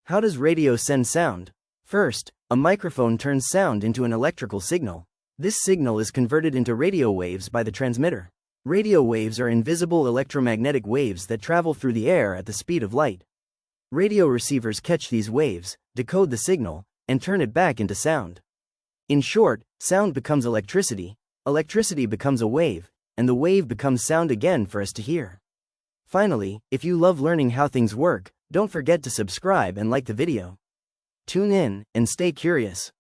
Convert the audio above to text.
How does radio send sound? First, a microphone turns sound into an electrical signal. This signal is converted into radio waves by the transmitter. Radio waves are invisible electromagnetic waves that travel through the air at the speed of light. Radio receivers catch these waves, decode the signal, and turn it back into sound. In short, sound becomes electricity, electricity becomes a wave, and the wave becomes sound again for us to hear. Finally, if you love learning how things work, don't forget to subscribe and like the video. Tune in, and stay curious.